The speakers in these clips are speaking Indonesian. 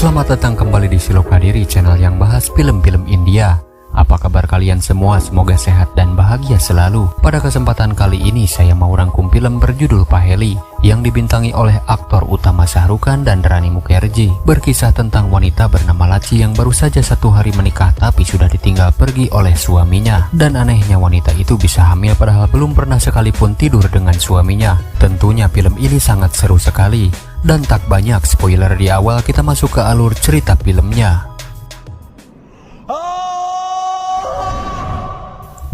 Selamat datang kembali di Silokadiri, channel yang bahas film-film India. Apa kabar kalian semua? Semoga sehat dan bahagia selalu. Pada kesempatan kali ini saya mau rangkum film berjudul Paheli yang dibintangi oleh aktor utama Shah Rukh Khan dan Rani Mukherjee. Berkisah tentang wanita bernama Laci yang baru saja 1 hari menikah tapi sudah ditinggal pergi oleh suaminya. Dan anehnya wanita itu bisa hamil padahal belum pernah sekalipun tidur dengan suaminya. Tentunya film ini sangat seru sekali. Dan tak banyak spoiler di awal, kita masuk ke alur cerita filmnya.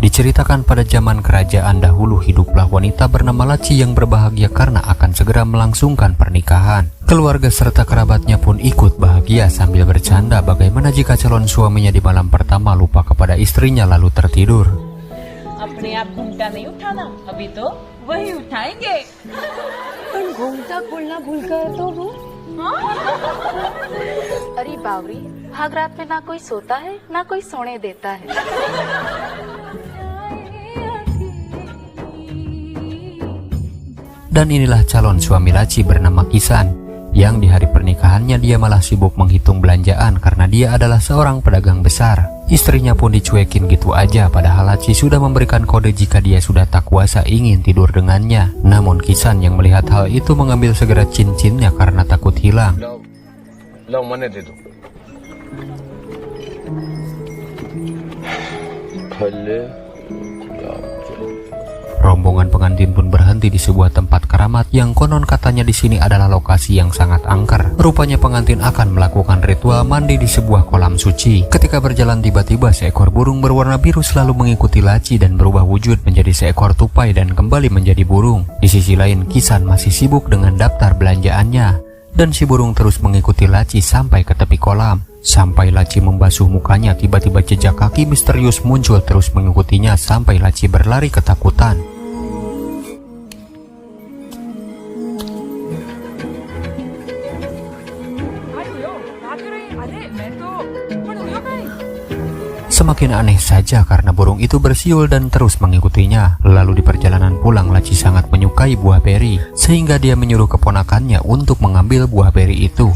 Diceritakan pada zaman kerajaan dahulu hiduplah wanita bernama Laci yang berbahagia karena akan segera melangsungkan pernikahan. Keluarga serta kerabatnya pun ikut bahagia sambil bercanda bagaimana jika calon suaminya di malam pertama lupa kepada istrinya lalu tertidur. अपने आप घूमता नहीं उठाना, अभी तो वही उठाएंगे। पर घूमता बोलना भूल कर तो वो अरे बावरी, भाग रात में ना कोई सोता है ना कोई सोने देता है। Dan inilah calon suami Laci bernama Kisan, yang di hari pernikahannya dia malah sibuk menghitung belanjaan karena dia adalah seorang pedagang besar. Istrinya pun dicuekin gitu aja, padahal Laci sudah memberikan kode jika dia sudah tak kuasa ingin tidur dengannya. Namun Kisan yang melihat hal itu mengambil segera cincinnya karena takut hilang. Rombongan pengantin pun berhenti di sebuah tempat keramat yang konon katanya di sini adalah lokasi yang sangat angker. Rupanya pengantin akan melakukan ritual mandi di sebuah kolam suci. Ketika berjalan tiba-tiba seekor burung berwarna biru selalu mengikuti Laci dan berubah wujud menjadi seekor tupai dan kembali menjadi burung. Di sisi lain Kisan masih sibuk dengan daftar belanjaannya dan si burung terus mengikuti Laci sampai ke tepi kolam. Sampai Laci membasuh mukanya, tiba-tiba jejak kaki misterius muncul terus mengikutinya sampai Laci berlari ketakutan. Semakin aneh saja karena burung itu bersiul dan terus mengikutinya. Lalu di perjalanan pulang Laci sangat menyukai buah beri, sehingga dia menyuruh keponakannya untuk mengambil buah beri itu.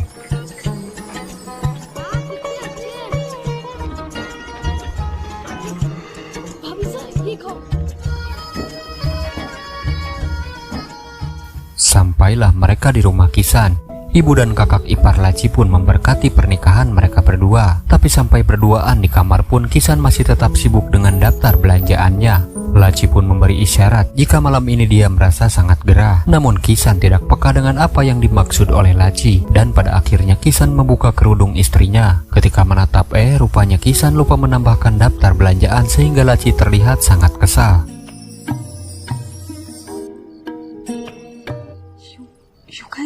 Sampailah mereka di rumah Kisan. Ibu dan kakak ipar Laci pun memberkati pernikahan mereka berdua. Tapi sampai berduaan di kamar pun Kisan masih tetap sibuk dengan daftar belanjaannya. Laci pun memberi isyarat jika malam ini dia merasa sangat gerah. Namun Kisan tidak peka dengan apa yang dimaksud oleh Laci. Dan pada akhirnya Kisan membuka kerudung istrinya. Ketika menatap rupanya Kisan lupa menambahkan daftar belanjaan sehingga Laci terlihat sangat kesal.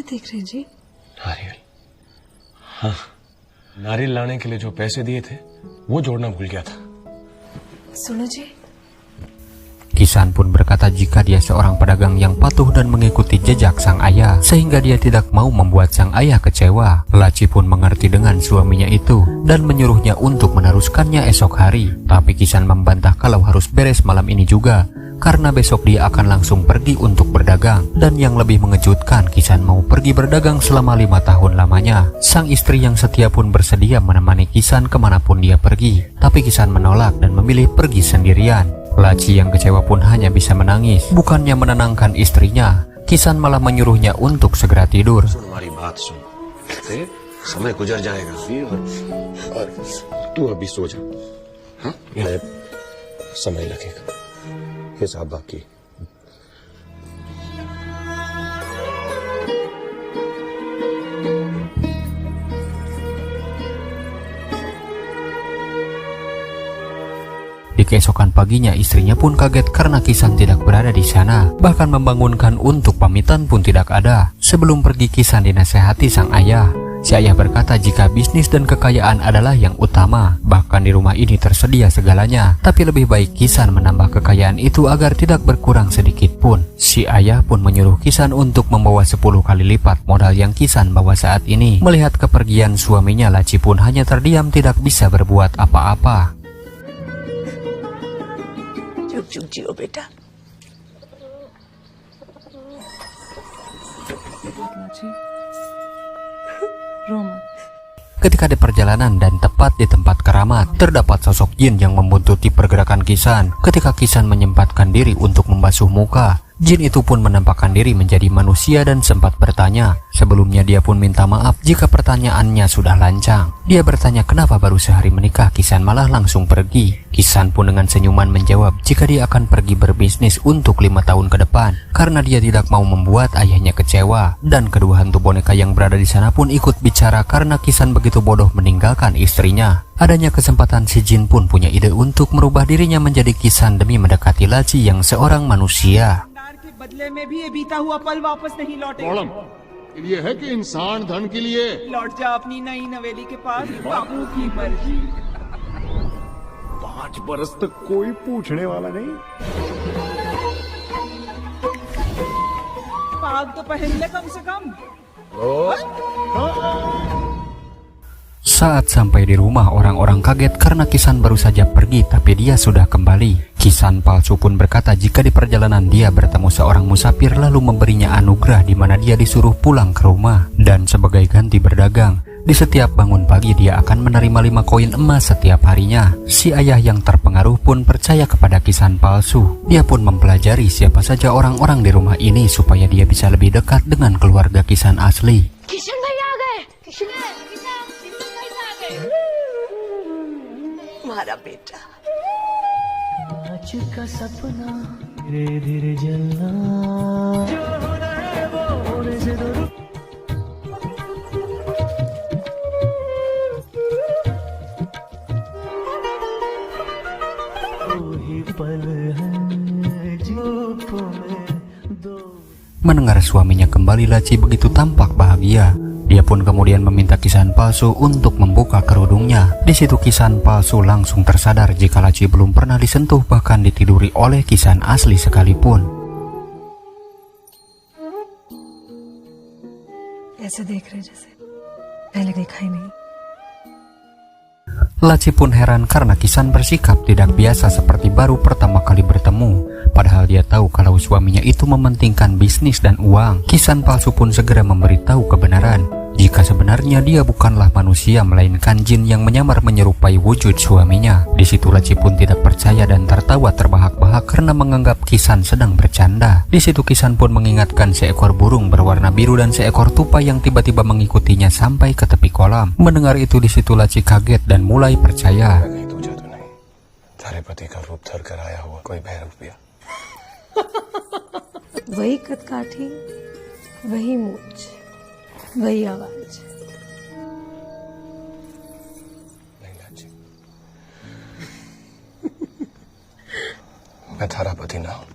देख रहे जी? नारियल। हाँ, नारियल लाने के लिए जो पैसे दिए थे वो जोड़ना भूल गया था। सुनो जी, Kisan pun berkata jika dia seorang pedagang yang patuh dan mengikuti jejak sang ayah, sehingga dia tidak mau membuat sang ayah kecewa. Laci pun mengerti dengan suaminya itu dan menyuruhnya untuk meneruskannya esok hari. Tapi Kisan membantah kalau harus beres malam ini juga, karena besok dia akan langsung pergi untuk berdagang. Dan yang lebih mengejutkan, Kisan mau pergi berdagang selama 5 tahun lamanya. Sang istri yang setia pun bersedia menemani Kisan kemanapun dia pergi. Tapi Kisan menolak dan memilih pergi sendirian. Laci yang kecewa pun hanya bisa menangis. Bukannya menenangkan istrinya, Kisan malah menyuruhnya untuk segera tidur. Di keesokan paginya istrinya pun kaget karena Kisan tidak berada di sana. Bahkan membangunkan untuk pamitan pun tidak ada. Sebelum pergi Kisan dinasehati sang ayah. Si ayah berkata jika bisnis dan kekayaan adalah yang utama. Bahkan di rumah ini tersedia segalanya. Tapi lebih baik Kisan menambah kekayaan itu agar tidak berkurang sedikit pun. Si ayah pun menyuruh Kisan untuk membawa 10 kali lipat modal yang Kisan bawa saat ini. Melihat kepergian suaminya, Laci pun hanya terdiam tidak bisa berbuat apa-apa. चुप जियो बेटा। Ketika di perjalanan dan tepat di tempat keramat, terdapat sosok jin yang membuntuti pergerakan Kisan. Ketika Kisan menyempatkan diri untuk membasuh muka, jin itu pun menampakkan diri menjadi manusia dan sempat bertanya. Sebelumnya dia pun minta maaf jika pertanyaannya sudah lancang. Dia bertanya kenapa baru sehari menikah Kisan malah langsung pergi. Kisan pun dengan senyuman menjawab jika dia akan pergi berbisnis untuk 5 tahun ke depan karena dia tidak mau membuat ayahnya kecewa. Dan kedua hantu boneka yang berada di sana pun ikut bicara karena Kisan begitu bodoh meninggalkan istrinya. Adanya kesempatan, si jin pun punya ide untuk merubah dirinya menjadi Kisan demi mendekati Laci yang seorang manusia. बदले में भी ये बीता हुआ पल वापस नहीं लौटेगा। प्रॉब्लम ये है कि इंसान धन के लिए लौट जा अपनी नई नवेली के पास, बाबू की मर्जी। 5 बरस तक कोई पूछने वाला नहीं। पाग तो पहन ले कम से कम। Saat sampai di rumah, orang-orang kaget karena Kisan baru saja pergi tapi dia sudah kembali. Kisan palsu pun berkata jika di perjalanan dia bertemu seorang musafir lalu memberinya anugerah di mana dia disuruh pulang ke rumah. Dan sebagai ganti berdagang, di setiap bangun pagi dia akan menerima 5 koin emas setiap harinya. Si ayah yang terpengaruh pun percaya kepada Kisan palsu. Dia pun mempelajari siapa saja orang-orang di rumah ini supaya dia bisa lebih dekat dengan keluarga Kisan asli. Kishan भैया आ गए। किशन हमारा बेटा Mendengar suaminya kembali, Laci begitu tampak bahagia. Dia pun kemudian meminta Kisan palsu untuk membuka kerudungnya. Di situ Kisan palsu langsung tersadar jika Laci belum pernah disentuh bahkan ditiduri oleh Kisan asli sekalipun. ऐसे देख रहे जैसे पहले देखा ही नहीं। Laci pun heran karena Kisan bersikap tidak biasa seperti baru pertama kali bertemu. Padahal dia tahu kalau suaminya itu mementingkan bisnis dan uang. Kisan palsu pun segera memberitahu kebenaran jika sebenarnya dia bukanlah manusia melainkan jin yang menyamar menyerupai wujud suaminya. Di situ Laci pun tidak percaya dan tertawa terbahak-bahak karena menganggap Kisan sedang bercanda. Di situ Kisan pun mengingatkan seekor burung berwarna biru dan seekor tupai yang tiba-tiba mengikutinya sampai ke tepi kolam. Mendengar itu di situ Laci kaget dan mulai percaya. तारे पति का रूप धर कर आया हुआ कोई भैरव पिया। वही कदकाठी, वही मूछ, वही आवाज। नहीं लाची, मैं थारा पति ना हूं।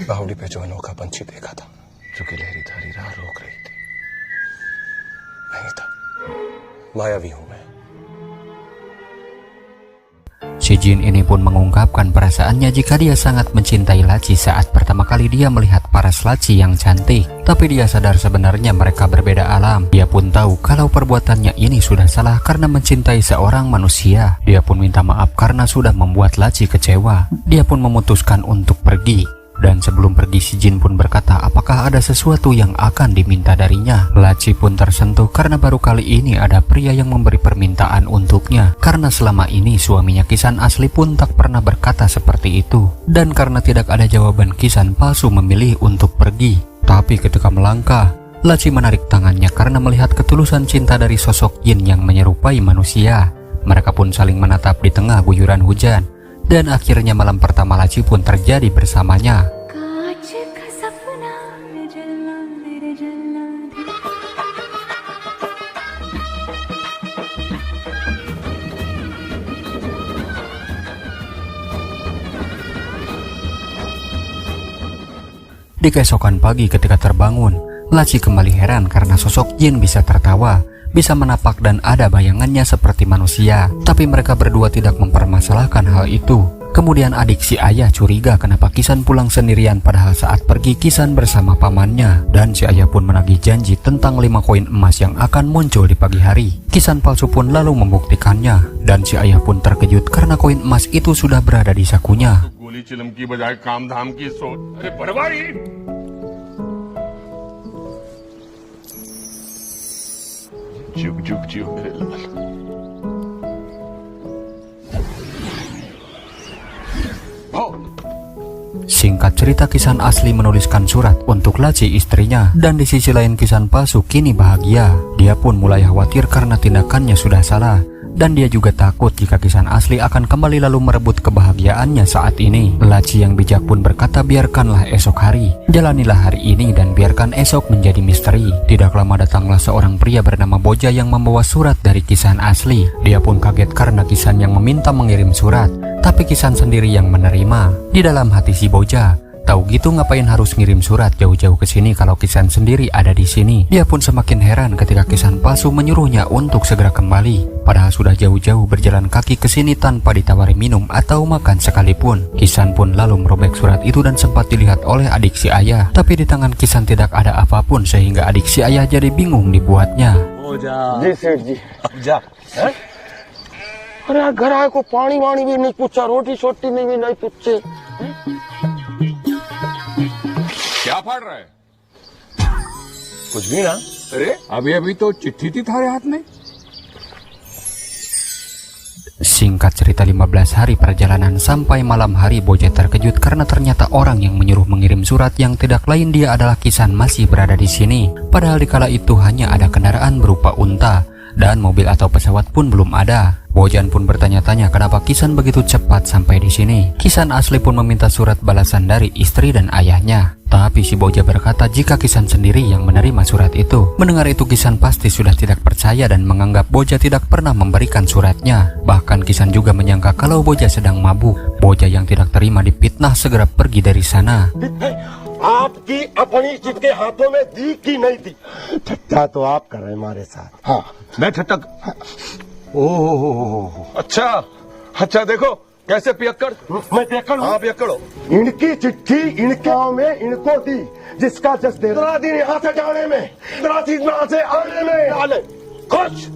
बावड़ी पे जो अनोखा पंछी देखा था जो कि लहरी धारी राह रोक रही थी, नहीं था। मायावी हूं मैं। Si jin ini pun mengungkapkan perasaannya jika dia sangat mencintai Laci saat pertama kali dia melihat paras Laci yang cantik. Tapi dia sadar sebenarnya mereka berbeda alam. Dia pun tahu kalau perbuatannya ini sudah salah karena mencintai seorang manusia. Dia pun minta maaf karena sudah membuat Laci kecewa. Dia pun memutuskan untuk pergi. Dan sebelum pergi si jin pun berkata apakah ada sesuatu yang akan diminta darinya. Laci pun tersentuh karena baru kali ini ada pria yang memberi permintaan untuknya. Karena selama ini suaminya Kisan asli pun tak pernah berkata seperti itu. Dan karena tidak ada jawaban, Kisan palsu memilih untuk pergi. Tapi ketika melangkah, Laci menarik tangannya karena melihat ketulusan cinta dari sosok jin yang menyerupai manusia. Mereka pun saling menatap di tengah guyuran hujan. Dan akhirnya malam pertama Laci pun terjadi bersamanya. Di keesokan pagi ketika terbangun, Laci kembali heran karena sosok jin bisa tertawa, bisa menapak dan ada bayangannya seperti manusia. Tapi mereka berdua tidak mempermasalahkan hal itu. Kemudian adik si ayah curiga kenapa Kisan pulang sendirian padahal saat pergi Kisan bersama pamannya. Dan si ayah pun menagih janji tentang 5 koin emas yang akan muncul di pagi hari. Kisan palsu pun lalu membuktikannya. Dan si ayah pun terkejut karena koin emas itu sudah berada di sakunya. गोली चिलम की बजाय काम धाम की सोच। अरे बड़वाड़ी जुग जुग जियो मेरे लाल। Singkat cerita, Kisan asli menuliskan surat untuk Laci istrinya, dan di sisi lain Kisan palsu kini bahagia. Dia pun mulai khawatir karena tindakannya sudah salah, dan dia juga takut jika Kisan asli akan kembali lalu merebut kebahagiaannya saat ini. Laci yang bijak pun berkata, biarkanlah esok hari, jalanilah hari ini dan biarkan esok menjadi misteri. Tidak lama datanglah seorang pria bernama Boja yang membawa surat dari Kisan asli. Dia pun kaget karena Kisan yang meminta mengirim surat, tapi Kisan sendiri yang menerima. Di dalam hati si Boja, tahu gitu ngapain harus ngirim surat jauh-jauh ke sini kalau Kisan sendiri ada di sini. Dia pun semakin heran ketika Kisan palsu menyuruhnya untuk segera kembali, padahal sudah jauh-jauh berjalan kaki ke sini tanpa ditawari minum atau makan sekalipun. Kisan pun lalu merobek surat itu dan sempat dilihat oleh adik si ayah, tapi di tangan Kisan tidak ada apapun sehingga adik si ayah jadi bingung dibuatnya. जी सेठ जी अब जा अरे घर आए को पानी वानी भी नहीं पूछा रोटी छोटी नहीं भी नहीं पूछे क्या फाड़ रहा है? कुछ भी ना अरे अभी अभी तो चिट्ठी थी थारे हाथ में. Singkat cerita, 15 hari perjalanan sampai malam hari Boja terkejut karena ternyata orang yang menyuruh mengirim surat yang tidak lain dia adalah Kisan masih berada di sini. Padahal dikala itu hanya ada kendaraan berupa unta dan mobil atau pesawat pun belum ada. Bojan pun bertanya-tanya kenapa Kisan begitu cepat sampai di sini. Kisan asli pun meminta surat balasan dari istri dan ayahnya. Tapi si Boja berkata jika Kisan sendiri yang menerima surat itu. Mendengar itu Kisan pasti sudah tidak percaya dan menganggap Boja tidak pernah memberikan suratnya. Bahkan Kisan juga menyangka kalau Boja sedang mabuk. Boja yang tidak terima dipitnah segera pergi dari sana. आपकी अपनी चिट्ठी हाथों में दी कि नहीं दी ठट्टा तो आप कर रहे हैं हमारे साथ हाँ मैं ठट्टा ओह अच्छा अच्छा देखो कैसे पियक्कड़ मैं पियक्कड़ हाँ पियक्कड़ हो इनकी चिट्ठी इनके गांव में इनको दी जिसका जस दे 15 दिन यहाँ से जाने में 15 दिन यहाँ से आने में आने खुश.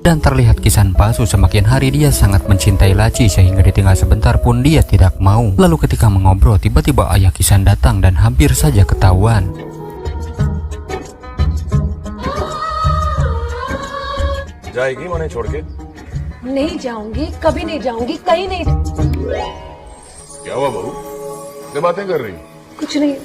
Dan terlihat Kisan palsu semakin hari dia sangat mencintai Laci sehingga ditinggal sebentar pun dia tidak mau. Lalu ketika mengobrol tiba-tiba ayah Kisan datang dan hampir saja ketahuan. जाएगी मैंने छोड़ के नहीं जाऊंगी, कभी नहीं जाऊंगी, कहीं नहीं. क्या हुआ बहू? क्या बातें कर रही? कुछ नहीं.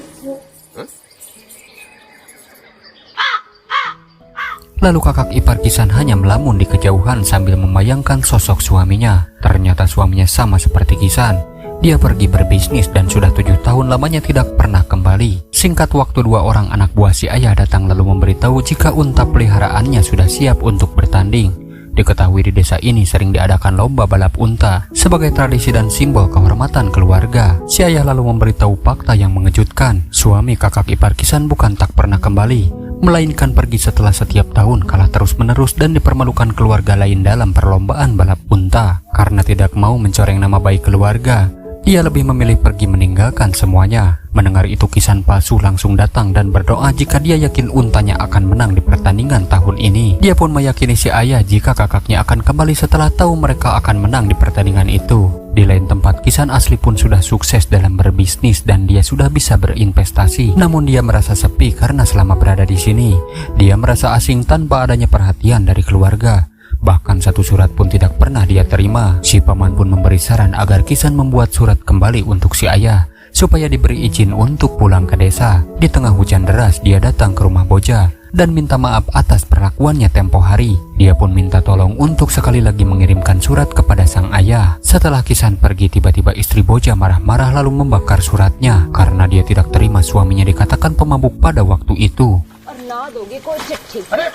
Lalu kakak ipar Kisan hanya melamun di kejauhan sambil membayangkan sosok suaminya. Ternyata suaminya sama seperti Kisan. Dia pergi berbisnis dan sudah 7 tahun lamanya tidak pernah kembali. Singkat waktu 2 orang anak buah si ayah datang lalu memberitahu jika unta peliharaannya sudah siap untuk bertanding. Diketahui di desa ini sering diadakan lomba balap unta sebagai tradisi dan simbol kehormatan keluarga. Si ayah lalu memberitahu fakta yang mengejutkan. Suami kakak ipar Kisan bukan tak pernah kembali, melainkan pergi setelah setiap tahun kalah terus-menerus dan dipermalukan keluarga lain dalam perlombaan balap unta. Karena tidak mau mencoreng nama baik keluarga, dia lebih memilih pergi meninggalkan semuanya. Mendengar itu Kisan palsu langsung datang dan berdoa jika dia yakin untanya akan menang di pertandingan tahun ini. Dia pun meyakini si ayah jika kakaknya akan kembali setelah tahu mereka akan menang di pertandingan itu. Di lain tempat Kisan asli pun sudah sukses dalam berbisnis dan dia sudah bisa berinvestasi. Namun dia merasa sepi karena selama berada di sini dia merasa asing tanpa adanya perhatian dari keluarga. Bahkan satu surat pun tidak pernah dia terima. Si paman pun memberi saran agar Kisan membuat surat kembali untuk si ayah supaya diberi izin untuk pulang ke desa. Di tengah hujan deras dia datang ke rumah Boja dan minta maaf atas perlakuannya tempo hari. Dia pun minta tolong untuk sekali lagi mengirimkan surat kepada sang ayah. Setelah Kisan pergi tiba-tiba istri Boja marah-marah lalu membakar suratnya karena dia tidak terima suaminya dikatakan pemabuk pada waktu itu. और ना दोगे कोई चिट्ठी अरे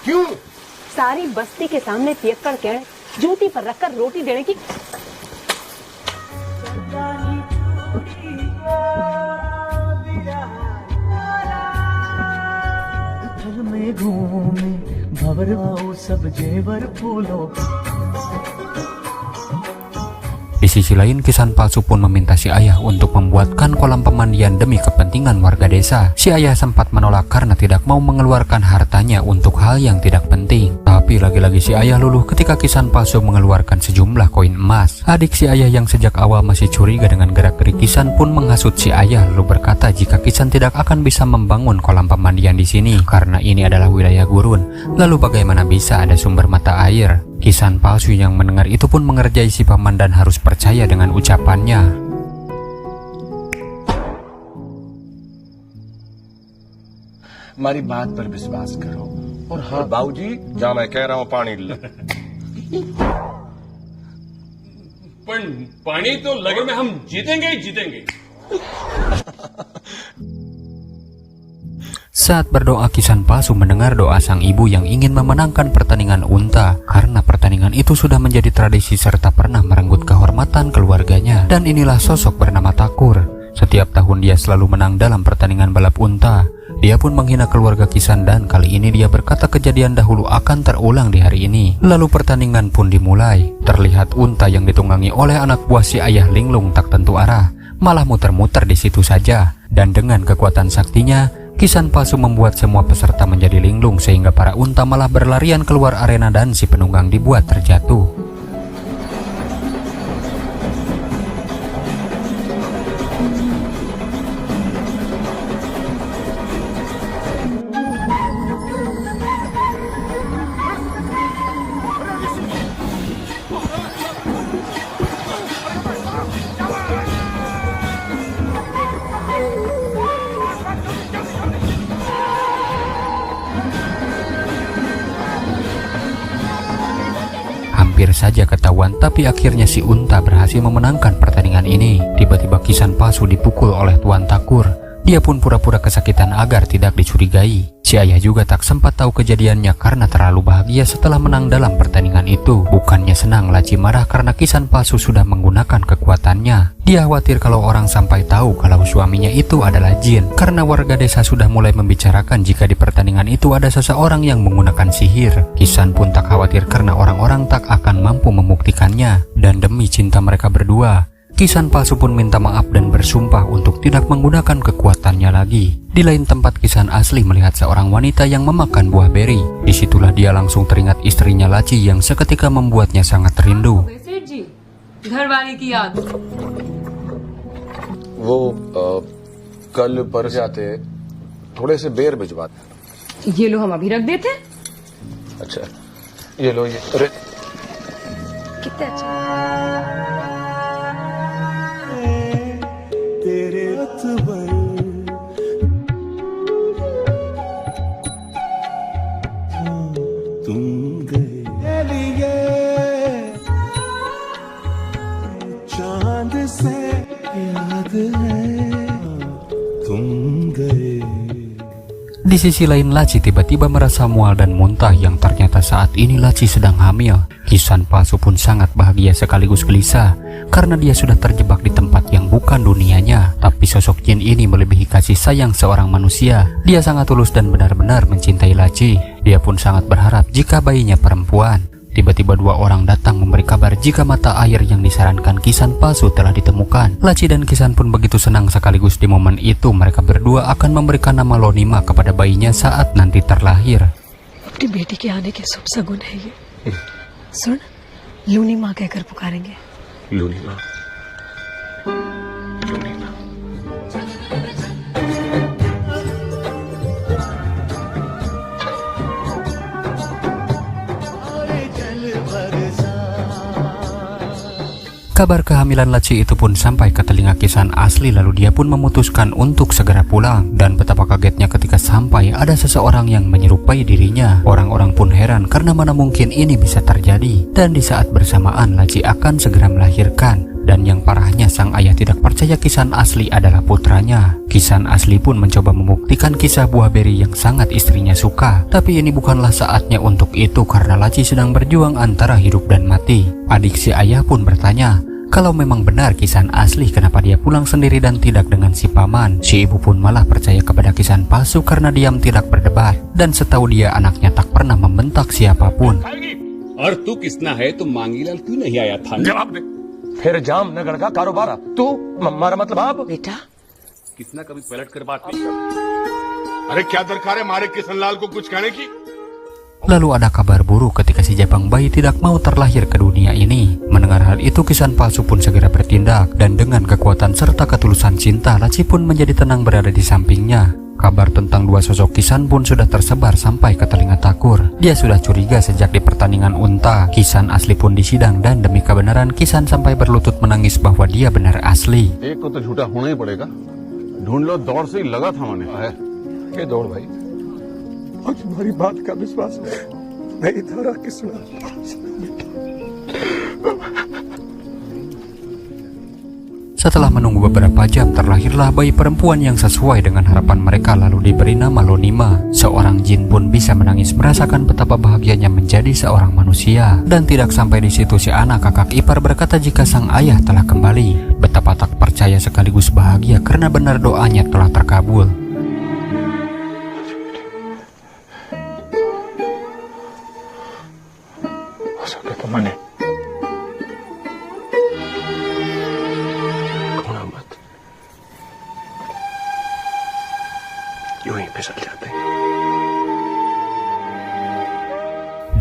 क्यों सारी बस्ती के सामने पियक्कड़ कहने जूती पर रखकर रोटी देने की में घूमे घबराओ सब जेवर फूलों. Di sisi lain Kisan palsu pun meminta si ayah untuk membuatkan kolam pemandian demi kepentingan warga desa. Si ayah sempat menolak karena tidak mau mengeluarkan hartanya untuk hal yang tidak penting. Tapi lagi-lagi si ayah luluh ketika Kisan palsu mengeluarkan sejumlah koin emas. Adik si ayah yang sejak awal masih curiga dengan gerak-gerik Kisan pun menghasut si ayah lalu berkata jika Kisan tidak akan bisa membangun kolam pemandian di sini karena ini adalah wilayah gurun. Lalu bagaimana bisa ada sumber mata air? Kisan palsu yang mendengar itu pun mengerjai si paman dan harus percaya dengan ucapannya. हमारी बात पर विश्वास करो और हाँ बाबूजी जहाँ मैं कह रहा हूँ पानी लो। पण पानी तो लगे में हम जीतेंगे ही जीतेंगे। Saat berdoa, Kisan palsu mendengar doa sang ibu yang ingin memenangkan pertandingan unta, karena pertandingan itu sudah menjadi tradisi serta pernah merenggut kehormatan keluarganya. Dan inilah sosok bernama Takur. Setiap tahun dia selalu menang dalam pertandingan balap unta. Dia pun menghina keluarga Kisan dan kali ini dia berkata kejadian dahulu akan terulang di hari ini. Lalu pertandingan pun dimulai. Terlihat unta yang ditunggangi oleh anak buah si ayah linglung tak tentu arah, malah muter-muter di situ saja. Dan dengan kekuatan saktinya, Kisan palsu membuat semua peserta menjadi linglung sehingga para unta malah berlarian keluar arena dan si penunggang dibuat terjatuh. Hampir saja ketahuan, tapi akhirnya si unta berhasil memenangkan pertandingan ini. Tiba-tiba Kisan palsu dipukul oleh Tuan Takur. Dia pun pura-pura kesakitan agar tidak dicurigai. Si ayah juga tak sempat tahu kejadiannya karena terlalu bahagia setelah menang dalam pertandingan itu. Bukannya senang, Laci marah karena Kisan palsu sudah menggunakan kekuatannya. Dia khawatir kalau orang sampai tahu kalau suaminya itu adalah jin, karena warga desa sudah mulai membicarakan jika di pertandingan itu ada seseorang yang menggunakan sihir. Kisan pun tak khawatir karena orang-orang tak akan mampu membuktikannya. Dan demi cinta mereka berdua, Kisan palsu pun minta maaf dan bersumpah untuk tidak menggunakan kekuatannya lagi. Di lain tempat, Kisan asli melihat seorang wanita yang memakan buah beri. Disitulah dia langsung teringat istrinya Laci yang seketika membuatnya sangat rindu. वो कल पर जाते थोड़े से बेर भिजवाते। ये लो, हम अभी रख देते हैं। अच्छा ये लो, ये अरे कितने अच्छे तेरे अतबर तुम गए लिए चांद से याद है तुम गए. Di sisi lain, Laci tiba-tiba merasa mual dan muntah yang ternyata saat ini Laci sedang hamil. Kisan palsu pun sangat bahagia sekaligus gelisah karena dia sudah terjebak di tempat yang bukan dunianya. Tapi sosok jin ini melebihi kasih sayang seorang manusia. Dia sangat tulus dan benar-benar mencintai Laci. Dia pun sangat berharap jika bayinya perempuan. Tiba-tiba dua orang datang memberi kabar jika mata air yang disarankan Kisan palsu telah ditemukan. Laci dan Kisan pun begitu senang sekaligus di momen itu mereka berdua akan memberikan nama Lonima kepada bayinya saat nanti terlahir. अपनी बेटी के आने के शुभ सगुन है ये. सुन, लूनी माँ कहकर पुकारेंगे. लूनी माँ. Kabar kehamilan Laci itu pun sampai ke telinga Kisan asli, lalu dia pun memutuskan untuk segera pulang. Dan betapa kagetnya ketika sampai ada seseorang yang menyerupai dirinya. Orang-orang pun heran karena mana mungkin ini bisa terjadi. Dan di saat bersamaan Laci akan segera melahirkan. Dan yang parahnya, sang ayah tidak percaya Kisan asli adalah putranya. Kisan asli pun mencoba membuktikan kisah buah beri yang sangat istrinya suka. Tapi ini bukanlah saatnya untuk itu karena Laci sedang berjuang antara hidup dan mati. Adik si ayah pun bertanya, kalau memang benar Kisan asli, kenapa dia pulang sendiri dan tidak dengan si paman? Si ibu pun malah percaya kepada Kisan palsu karena diam tidak berdebat. Dan setahu dia, anaknya tak pernah membentak siapapun. और तू किसना है तो मांगीलाल क्यों नहीं आया था? जवाब दे. फिर जाम नगर का कारोबार तू हमारा मतलब आप बेटा, किसना कभी पलट कर बात नहीं करता. अरे क्या दरकार है मारे किशनलाल को कुछ कहने की? Lalu ada kabar buruk ketika si jabang bayi tidak mau terlahir ke dunia ini. Mendengar hal itu, Kisan palsu pun segera bertindak. Dan dengan kekuatan serta ketulusan cinta, Laci pun menjadi tenang berada di sampingnya. Kabar tentang dua sosok Kisan pun sudah tersebar sampai ke telinga Thakur. Dia sudah curiga sejak di pertandingan unta. Kisan asli pun disidang dan demi kebenaran Kisan sampai berlutut menangis bahwa dia benar asli. एक को तो झूठा होना ही पड़ेगा। ढूंढ लो, दौड़ से ही लगा था मैंने। ये दौड़ भाई, और तुम्हारी बात का विश्वास नहीं था Kisna. Setelah menunggu beberapa jam, terlahirlah bayi perempuan yang sesuai dengan harapan mereka, lalu diberi nama Lonima. Seorang jin pun bisa menangis merasakan betapa bahagianya menjadi seorang manusia. Dan tidak sampai di situ, si anak kakak ipar berkata jika sang ayah telah kembali. Betapa tak percaya sekaligus bahagia karena benar doanya telah terkabul.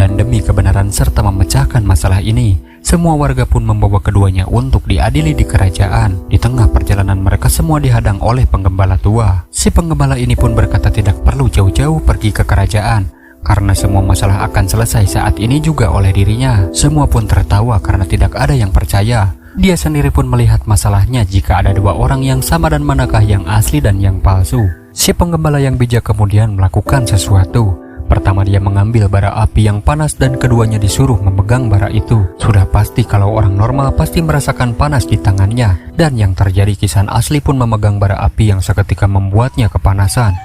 Dan demi kebenaran serta memecahkan masalah ini, semua warga pun membawa keduanya untuk diadili di kerajaan. Di tengah perjalanan mereka semua dihadang oleh penggembala tua. Si penggembala ini pun berkata tidak perlu jauh-jauh pergi ke kerajaan, karena semua masalah akan selesai saat ini juga oleh dirinya. Semua pun tertawa karena tidak ada yang percaya. Dia sendiri pun melihat masalahnya jika ada dua orang yang sama dan manakah yang asli dan yang palsu. Si penggembala yang bijak kemudian melakukan sesuatu. Pertama dia mengambil bara api yang panas dan keduanya disuruh memegang bara itu. Sudah pasti kalau orang normal pasti merasakan panas di tangannya. Dan yang terjadi, Kisan asli pun memegang bara api yang seketika membuatnya kepanasan.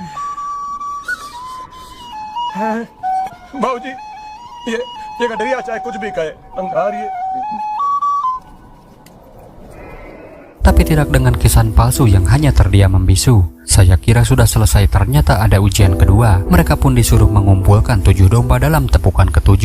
बाबूजी, ये गडरिया चाहे कुछ भी कहे, अंगार ये। Tapi tidak dengan Kisan palsu yang hanya terdiam membisu. Saya kira sudah selesai, ternyata ada ujian kedua. Mereka pun disuruh mengumpulkan 7 domba dalam tepukan ke-7.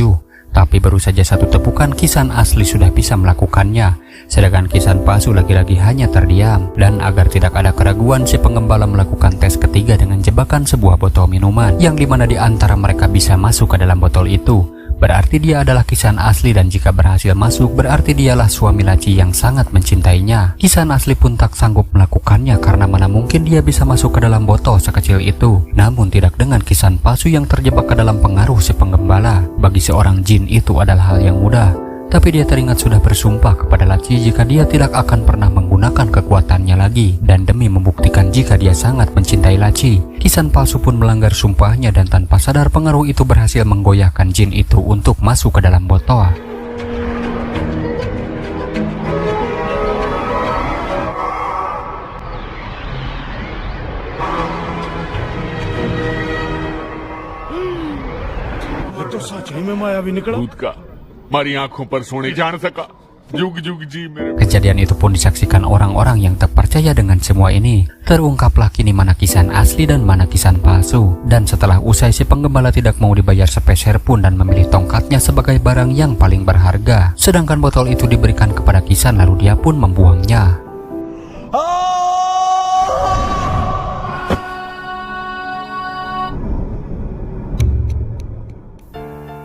Tapi baru saja satu tepukan, Kisan asli sudah bisa melakukannya. Sedangkan Kisan palsu lagi-lagi hanya terdiam. Dan agar tidak ada keraguan, si penggembala melakukan tes ketiga dengan jebakan sebuah botol minuman, yang dimana di antara mereka bisa masuk ke dalam botol itu. Berarti dia adalah Kisan asli, dan jika berhasil masuk berarti dialah suami laci yang sangat mencintainya. Kisan asli pun tak sanggup melakukannya karena mana mungkin dia bisa masuk ke dalam botol sekecil itu. Namun tidak dengan Kisan palsu yang terjebak ke dalam pengaruh si penggembala. Bagi seorang jin itu adalah hal yang mudah. Tapi dia teringat sudah bersumpah kepada laci jika dia tidak akan pernah menggunakan kekuatannya lagi. Dan demi membuktikan jika dia sangat mencintai laci, Kisan palsu pun melanggar sumpahnya dan tanpa sadar pengaruh itu berhasil menggoyahkan jin itu untuk masuk ke dalam botol. दूध का हमारी आंखों पर सोने जान सका, जुग जुग जी मेरे। Kejadian itu pun disaksikan orang-orang yang tak percaya dengan semua ini. Terungkaplah kini mana Kisan asli dan mana Kisan palsu. Dan setelah usai, si penggembala tidak mau dibayar sepeser pun dan memilih tongkatnya sebagai barang yang paling berharga. Sedangkan botol itu diberikan kepada Kisan lalu dia pun membuangnya.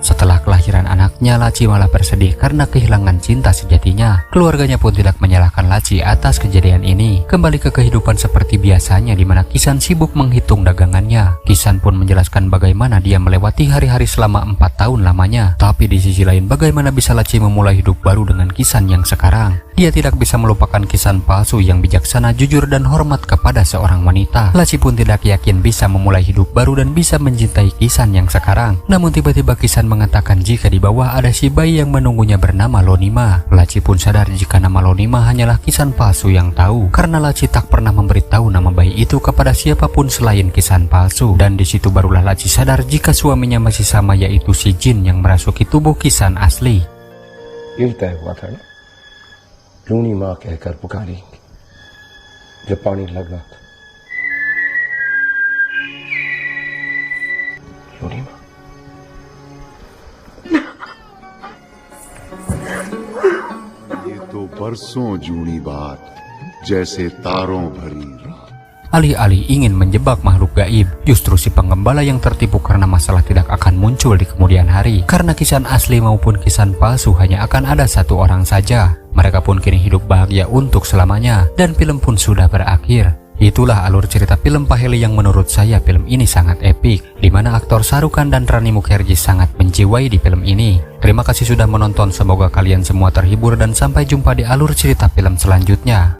Setelah kelahiran anaknya, Laci malah bersedih karena kehilangan cinta sejatinya. Keluarganya pun tidak menyalahkan Laci atas kejadian ini. Kembali ke kehidupan seperti biasanya, di mana Kisan sibuk menghitung dagangannya. Kisan pun menjelaskan bagaimana dia melewati hari-hari selama 4 tahun lamanya. Tapi di sisi lain, bagaimana bisa Laci memulai hidup baru dengan Kisan yang sekarang? Dia tidak bisa melupakan Kisan palsu yang bijaksana, jujur, dan hormat kepada seorang wanita. Laci pun tidak yakin bisa memulai hidup baru dan bisa mencintai Kisan yang sekarang. Namun tiba-tiba Kisan mengatakan jika di bawah ada si bayi yang menunggunya bernama Lonima. Laci pun sadar jika nama Lonima hanyalah Kisan palsu yang tahu, karena Laci tak pernah memberitahu nama bayi itu kepada siapapun selain Kisan palsu. Dan di situ barulah Laci sadar jika suaminya masih sama, yaitu si jin yang merasuki tubuh Kisan asli. Luni माँ कहकर पुकारेंगे जब पानी लगना था। लूनी माँ, ये तो बरसों जूनी बात, जैसे तारों भरी रात। Alih-alih ingin menjebak makhluk gaib, justru si penggembala yang tertipu karena masalah tidak akan muncul di kemudian hari. Karena Kisan asli maupun Kisan palsu hanya akan ada satu orang saja. Mereka pun kini hidup bahagia untuk selamanya, dan film pun sudah berakhir. Itulah alur cerita film Paheli yang menurut saya film ini sangat epik, di mana aktor Shah Rukh Khan dan Rani Mukherjee sangat menjiwai di film ini. Terima kasih sudah menonton, semoga kalian semua terhibur dan sampai jumpa di alur cerita film selanjutnya.